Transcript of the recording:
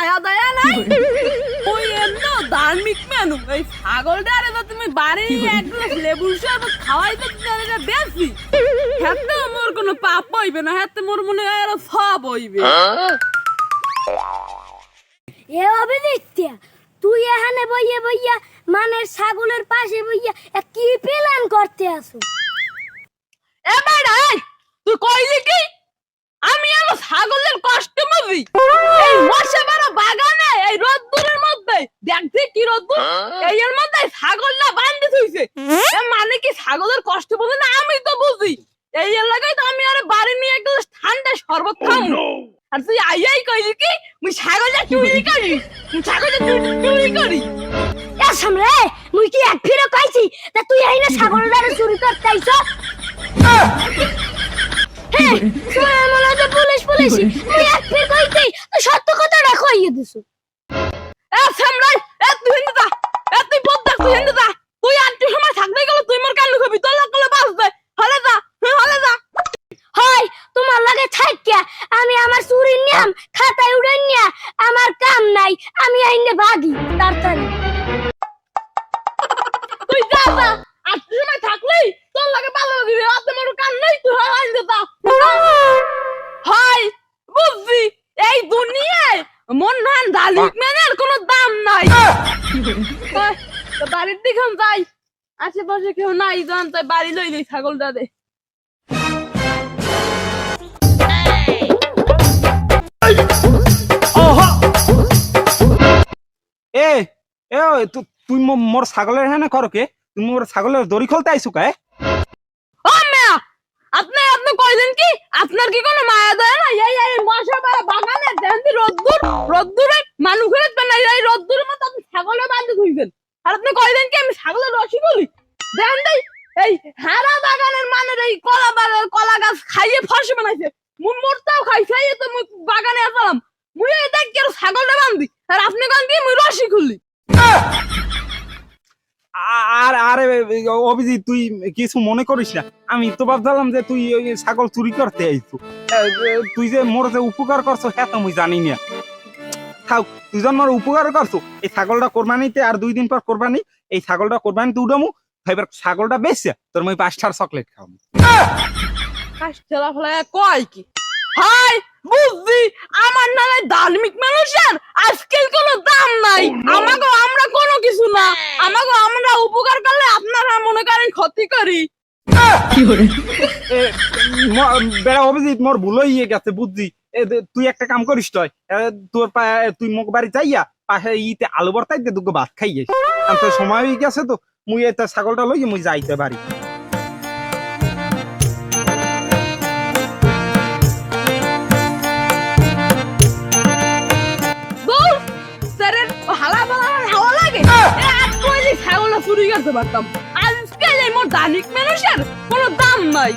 মায়া দয়া নাই ওই এমন ধার্মিক মানুষ এই ছাগলটা আরে তো তুমি বাড়ি এক গ্লাস লেবুর শরবত খাওয়াইতে দিলে বেশি হাতে মোর কোনো পাপ হইবে না হাতে মোর মনে হয় আর সব হইবে এভাবে দেখতে তুই এখানে বইয়া বইয়া মানের ছাগলের পাশে বইয়া কি প্ল্যান করতে আসো এবার তুই কইলি কি আমি আলো ছাগলের কষ্ট বুঝি এই মশা বড় বাগানে এই রোদ্দুরের মধ্যে দেখছি কি রোদ্দুর এই এর মধ্যে ছাগলটা বান্ধি থইছে মানে কি ছাগলের কষ্ট বুঝি না আমি তো বুঝি এই এলাকায় তো আমি আরে বাড়ি নিয়ে এক গ্লাস ঠান্ডা শরবত খাবো আর তুই আইয়াই কইলি কি মুই ছাগলটা চুরি করি ছাগলটা চুরি করি সামনে মুই কি এক ফিরে কইছি তা তুই এই না ছাগলটা চুরি করতে আইছো হ্যাঁ তুই মনে তো পুলিশ তুই এক ফিরে কইছি তুই সত্য কথাটা কইয়ে দিছো সামনে তুই হিন্দু দা তুই বদ্দা তুই হিন্দু দা তুই আন্টি সময় থাকতে গেল তুই মোর কান্নু খাবি তোর লাগলে বাঁচবে হলে যা হয় তোমার লাগে থাইকা আমি আমার চুরির নিয়ম খাতায় উড়ে নিয়া আমার কাম নাই আমি আইনে ভাগি তাড়াতাড়ি তুই যা আন্টি সময় থাকলেই তোর লাগে ভালো দিবে আপনি মোর কান নাই তুই হয় হিন্দু দা হয় বুঝছি এই দুনিয়ায় মন ধান ধালিক মেনের কোনো দাম নাই তো বাড়ির দিকে যাই আশেপাশে কেউ নাই জান তাই বাড়ি লই লই ছাগলটা দে এ এ তুই মোর ছাগলের হ্যাঁ না করো কে তুমি মোর ছাগলের দড়ি খুলতে আইসু কে ও মিয়া আপনি কইলেন কি আপনার কি কোনো মায়া দয়া না এই মশা বাড়া বাগানে দেনদি রোদ্দুরে মানুষের তো নাই এই রোদ্দুরের মতো আপনি ছাগলে বাঁধে ধুইবেন আর আপনি কইলেন কি আমি ছাগলের রসি বলি দেন দেই এই হারা বাগানের মানের এই কলা গাছ খাইয়ে ফসল বানাইছে মুন মোরটাও খাইছে তো মুই বাগানে আসলাম মুই এই দেখ কি ছাগলটা বাঁধি আর আপনি কোন কি মুই রসি খুললি আর আরে অভিজিৎ তুই কিছু মনে করিস না আমি তো ভাবছিলাম যে তুই ওই ছাগল চুরি করতে আইছু তুই যে মোর যে উপকার করছো হ্যাঁ তো মুই জানি না থাক তুই যখন মোর উপকার করছো এই ছাগলটা কোরবানিতে আর 2 দিন পর কোরবানি এই ছাগলটা কোরবানিতে উঠামু এবার ছাগলটা বেচছে তোর মুই 5টার চকলেট খাওয়াবো কাশতেলা ফলা কয় কি হাই বুঝছি আমার নামে ধার্মিক মানুষের আজকাল কোনো দাম নাই আমরা কোনো কিছু না আমরা উপকার করলে আপনারা মনে করেন ক্ষতি করি বেড়া অভিজিৎ মোর ভুল হয়ে গেছে বুঝছি তুই একটা কাম করিস তুই মুখ বাড়ি যাইয়া পাশে ইতে আলু ভর্তাই দে দুটো ভাত খাইয়ে তোর সময় হয়ে গেছে তো মুই এটা ছাগলটা লইয়ে মুই যাইতে পারি চুরি করতে পারতাম আজকাল এই মোর ধার্মিক মানুষের কোনো দাম নাই